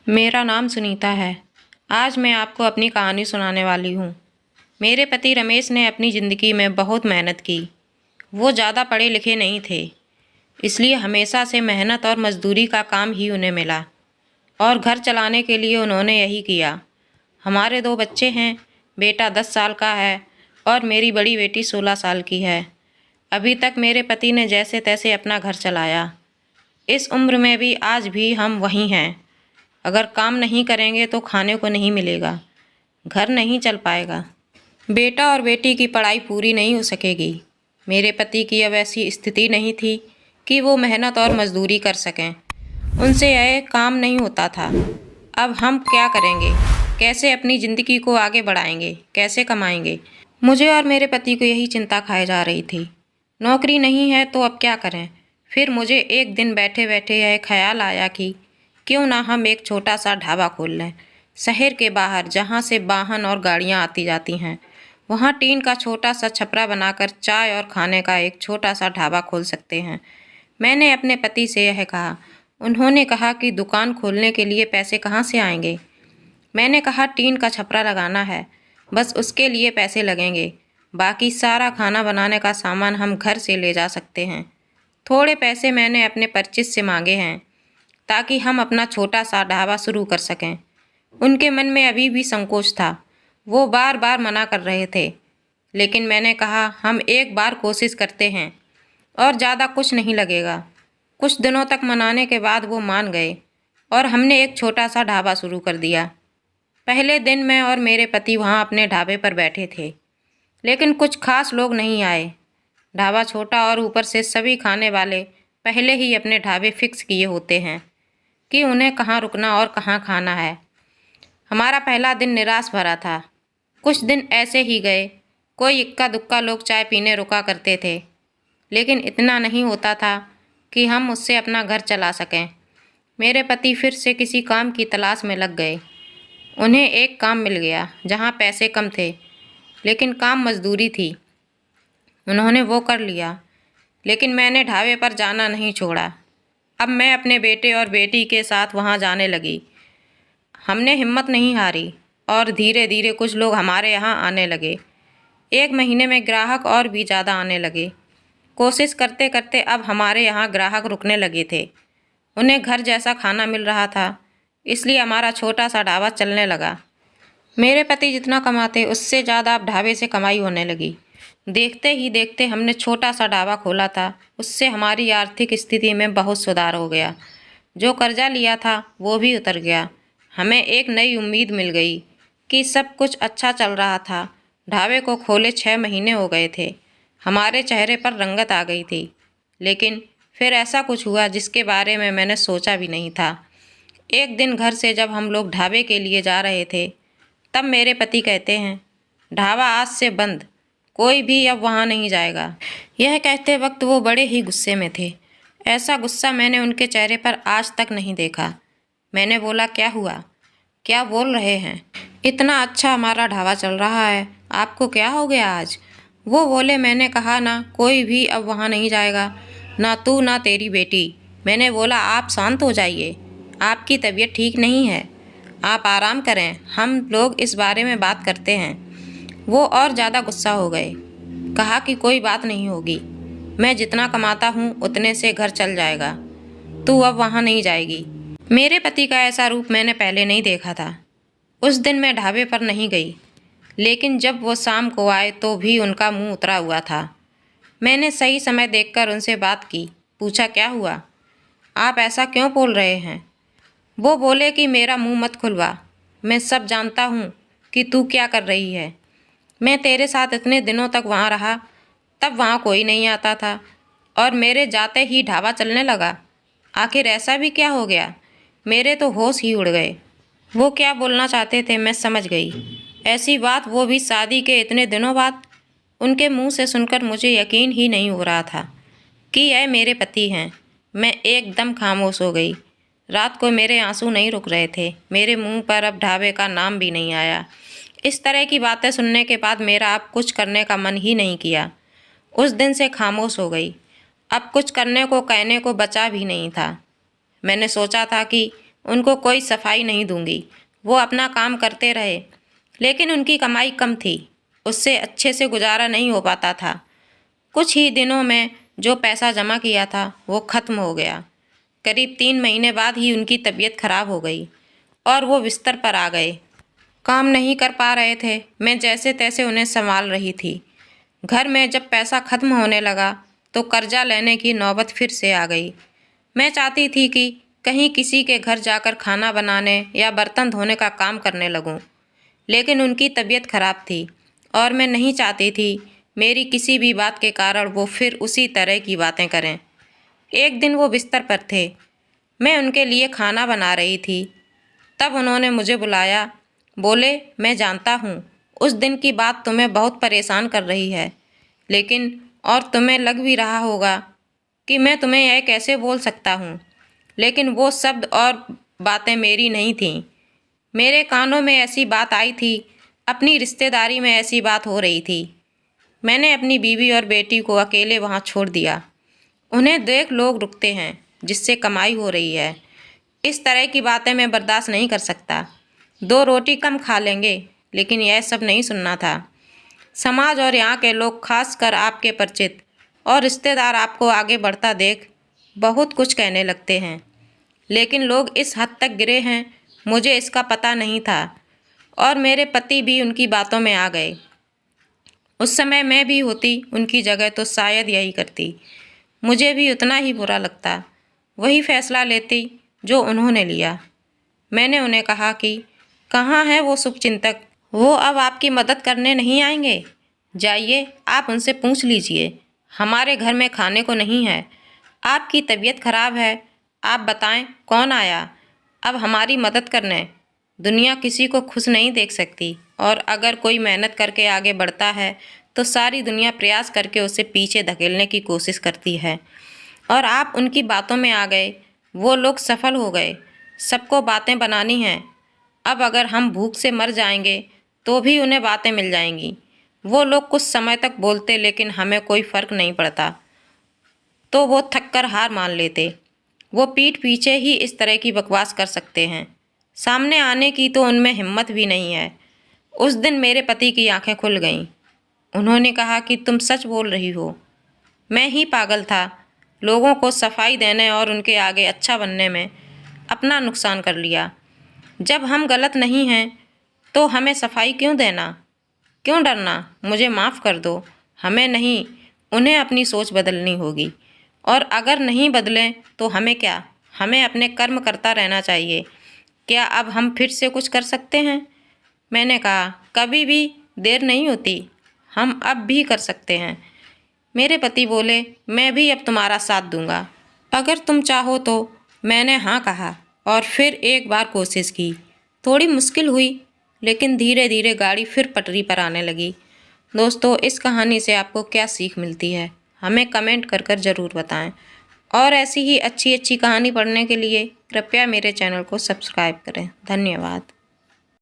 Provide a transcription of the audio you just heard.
मेरा नाम सुनीता है। आज मैं आपको अपनी कहानी सुनाने वाली हूँ। मेरे पति रमेश ने अपनी ज़िंदगी में बहुत मेहनत की। वो ज़्यादा पढ़े लिखे नहीं थे, इसलिए हमेशा से मेहनत और मज़दूरी का काम ही उन्हें मिला और घर चलाने के लिए उन्होंने यही किया। हमारे 2 बच्चे हैं, बेटा 10 साल का है और मेरी बड़ी बेटी 16 साल की है। अभी तक मेरे पति ने जैसे तैसे अपना घर चलाया। इस उम्र में भी आज भी हम वहीं हैं। अगर काम नहीं करेंगे तो खाने को नहीं मिलेगा, घर नहीं चल पाएगा। बेटा और बेटी की पढ़ाई पूरी नहीं हो सकेगी। मेरे पति की अब ऐसी स्थिति नहीं थी कि वो मेहनत और मजदूरी कर सकें। उनसे यह काम नहीं होता था। अब हम क्या करेंगे? कैसे अपनी ज़िंदगी को आगे बढ़ाएंगे? कैसे कमाएंगे? मुझे और मेरे पति को यही चिंता खाए जा रही थी। नौकरी नहीं है तो अब क्या करें? फिर मुझे एक दिन बैठे बैठे यह ख्याल आया कि क्यों ना हम एक छोटा सा ढाबा खोल लें, शहर के बाहर जहाँ से वाहन और गाड़ियाँ आती जाती हैं। वहाँ टीन का छोटा सा छपरा बनाकर चाय और खाने का एक छोटा सा ढाबा खोल सकते हैं। मैंने अपने पति से यह कहा। उन्होंने कहा कि दुकान खोलने के लिए पैसे कहाँ से आएंगे? मैंने कहा टीन का छपरा लगाना है, बस उसके लिए पैसे लगेंगे। बाकी सारा खाना बनाने का सामान हम घर से ले जा सकते हैं। थोड़े पैसे मैंने अपने परचेज से मांगे हैं ताकि हम अपना छोटा सा ढाबा शुरू कर सकें। उनके मन में अभी भी संकोच था। वो बार बार मना कर रहे थे, लेकिन मैंने कहा हम एक बार कोशिश करते हैं और ज़्यादा कुछ नहीं लगेगा। कुछ दिनों तक मनाने के बाद वो मान गए और हमने एक छोटा सा ढाबा शुरू कर दिया। पहले दिन मैं और मेरे पति वहाँ अपने ढाबे पर बैठे थे, लेकिन कुछ खास लोग नहीं आए। ढाबा छोटा और ऊपर से सभी खाने वाले पहले ही अपने ढाबे फिक्स किए होते हैं कि उन्हें कहाँ रुकना और कहाँ खाना है। हमारा पहला दिन निराश भरा था। कुछ दिन ऐसे ही गए। कोई इक्का दुक्का लोग चाय पीने रुका करते थे, लेकिन इतना नहीं होता था कि हम उससे अपना घर चला सकें। मेरे पति फिर से किसी काम की तलाश में लग गए। उन्हें एक काम मिल गया जहाँ पैसे कम थे, लेकिन काम मजदूरी थी। उन्होंने वो कर लिया, लेकिन मैंने ढाबे पर जाना नहीं छोड़ा। अब मैं अपने बेटे और बेटी के साथ वहाँ जाने लगी। हमने हिम्मत नहीं हारी और धीरे धीरे कुछ लोग हमारे यहाँ आने लगे। 1 महीने में ग्राहक और भी ज़्यादा आने लगे। कोशिश करते करते अब हमारे यहाँ ग्राहक रुकने लगे थे। उन्हें घर जैसा खाना मिल रहा था, इसलिए हमारा छोटा सा ढाबा चलने लगा। मेरे पति जितना कमाते उससे ज़्यादा अब ढाबे से कमाई होने लगी। देखते ही देखते हमने छोटा सा ढाबा खोला था, उससे हमारी आर्थिक स्थिति में बहुत सुधार हो गया। जो कर्जा लिया था वो भी उतर गया। हमें एक नई उम्मीद मिल गई कि सब कुछ अच्छा चल रहा था। ढाबे को खोले 6 महीने हो गए थे। हमारे चेहरे पर रंगत आ गई थी, लेकिन फिर ऐसा कुछ हुआ जिसके बारे में मैंने सोचा भी नहीं था। एक दिन घर से जब हम लोग ढाबे के लिए जा रहे थे, तब मेरे पति कहते हैं, ढाबा आज से बंद, कोई भी अब वहाँ नहीं जाएगा। यह कहते वक्त वो बड़े ही गुस्से में थे। ऐसा गुस्सा मैंने उनके चेहरे पर आज तक नहीं देखा। मैंने बोला, क्या हुआ? क्या बोल रहे हैं? इतना अच्छा हमारा ढाबा चल रहा है, आपको क्या हो गया आज? वो बोले, मैंने कहा ना कोई भी अब वहाँ नहीं जाएगा, ना तू ना तेरी बेटी। मैंने बोला, आप शांत हो जाइए, आपकी तबीयत ठीक नहीं है, आप आराम करें, हम लोग इस बारे में बात करते हैं। वो और ज़्यादा गुस्सा हो गए। कहा कि कोई बात नहीं होगी, मैं जितना कमाता हूँ उतने से घर चल जाएगा, तू अब वहाँ नहीं जाएगी। मेरे पति का ऐसा रूप मैंने पहले नहीं देखा था। उस दिन मैं ढाबे पर नहीं गई, लेकिन जब वो शाम को आए तो भी उनका मुंह उतरा हुआ था। मैंने सही समय देखकर उनसे बात की। पूछा, क्या हुआ? आप ऐसा क्यों बोल रहे हैं? वो बोले कि मेरा मुंह मत खुलवा, मैं सब जानता हूँ कि तू क्या कर रही है। मैं तेरे साथ इतने दिनों तक वहाँ रहा, तब वहाँ कोई नहीं आता था और मेरे जाते ही ढाबा चलने लगा। आखिर ऐसा भी क्या हो गया? मेरे तो होश ही उड़ गए। वो क्या बोलना चाहते थे मैं समझ गई। ऐसी बात वो भी शादी के इतने दिनों बाद। उनके मुंह से सुनकर मुझे यकीन ही नहीं हो रहा था कि यह मेरे पति हैं। मैं एकदम खामोश हो गई। रात को मेरे आंसू नहीं रुक रहे थे। मेरे मुंह पर अब ढाबे का नाम भी नहीं आया। इस तरह की बातें सुनने के बाद मेरा अब कुछ करने का मन ही नहीं किया। उस दिन से खामोश हो गई। अब कुछ करने को कहने को बचा भी नहीं था। मैंने सोचा था कि उनको कोई सफाई नहीं दूंगी। वो अपना काम करते रहे, लेकिन उनकी कमाई कम थी, उससे अच्छे से गुजारा नहीं हो पाता था। कुछ ही दिनों में जो पैसा जमा किया था वो ख़त्म हो गया। करीब 3 महीने बाद ही उनकी तबीयत खराब हो गई और वो बिस्तर पर आ गए। काम नहीं कर पा रहे थे, मैं जैसे तैसे उन्हें संभाल रही थी। घर में जब पैसा ख़त्म होने लगा तो कर्जा लेने की नौबत फिर से आ गई। मैं चाहती थी कि कहीं किसी के घर जाकर खाना बनाने या बर्तन धोने का काम करने लगूं, लेकिन उनकी तबीयत खराब थी और मैं नहीं चाहती थी मेरी किसी भी बात के कारण वो फिर उसी तरह की बातें करें। एक दिन वो बिस्तर पर थे, मैं उनके लिए खाना बना रही थी, तब उन्होंने मुझे बुलाया। बोले, मैं जानता हूँ उस दिन की बात तुम्हें बहुत परेशान कर रही है, लेकिन और तुम्हें लग भी रहा होगा कि मैं तुम्हें यह कैसे बोल सकता हूँ, लेकिन वो शब्द और बातें मेरी नहीं थीं। मेरे कानों में ऐसी बात आई थी, अपनी रिश्तेदारी में ऐसी बात हो रही थी। मैंने अपनी बीवी और बेटी को अकेले वहाँ छोड़ दिया। उन्हें देख लोग रुकते हैं जिससे कमाई हो रही है। इस तरह की बातें मैं बर्दाश्त नहीं कर सकता। 2 रोटी कम खा लेंगे, लेकिन यह सब नहीं सुनना था। समाज और यहाँ के लोग, खासकर आपके परिचित और रिश्तेदार, आपको आगे बढ़ता देख बहुत कुछ कहने लगते हैं, लेकिन लोग इस हद तक गिरे हैं मुझे इसका पता नहीं था। और मेरे पति भी उनकी बातों में आ गए। उस समय मैं भी होती उनकी जगह तो शायद यही करती। मुझे भी उतना ही बुरा लगता, वही फैसला लेती जो उन्होंने लिया। मैंने उन्हें कहा कि कहाँ है वो शुभचिंतक, वो अब आपकी मदद करने नहीं आएंगे। जाइए, आप उनसे पूछ लीजिए, हमारे घर में खाने को नहीं है। आपकी तबीयत खराब है, आप बताएं कौन आया अब हमारी मदद करने। दुनिया किसी को खुश नहीं देख सकती, और अगर कोई मेहनत करके आगे बढ़ता है तो सारी दुनिया प्रयास करके उसे पीछे धकेलने की कोशिश करती है। और आप उनकी बातों में आ गए। वो लोग सफल हो गए। सबको बातें बनानी हैं। अब अगर हम भूख से मर जाएंगे तो भी उन्हें बातें मिल जाएंगी। वो लोग कुछ समय तक बोलते, लेकिन हमें कोई फ़र्क नहीं पड़ता, तो वो थक कर हार मान लेते। वो पीठ पीछे ही इस तरह की बकवास कर सकते हैं, सामने आने की तो उनमें हिम्मत भी नहीं है। उस दिन मेरे पति की आंखें खुल गईं। उन्होंने कहा कि तुम सच बोल रही हो, मैं ही पागल था। लोगों को सफाई देने और उनके आगे अच्छा बनने में अपना नुकसान कर लिया। जब हम गलत नहीं हैं तो हमें सफाई क्यों देना, क्यों डरना। मुझे माफ़ कर दो। हमें नहीं, उन्हें अपनी सोच बदलनी होगी, और अगर नहीं बदलें तो हमें क्या, हमें अपने कर्म करता रहना चाहिए। क्या अब हम फिर से कुछ कर सकते हैं? मैंने कहा, कभी भी देर नहीं होती, हम अब भी कर सकते हैं। मेरे पति बोले, मैं भी अब तुम्हारा साथ दूंगा अगर तुम चाहो तो। मैंने हाँ कहा और फिर एक बार कोशिश की। थोड़ी मुश्किल हुई, लेकिन धीरे धीरे गाड़ी फिर पटरी पर आने लगी। दोस्तों, इस कहानी से आपको क्या सीख मिलती है, हमें कमेंट कर कर ज़रूर बताएं। और ऐसी ही अच्छी अच्छी कहानी पढ़ने के लिए कृपया मेरे चैनल को सब्सक्राइब करें। धन्यवाद।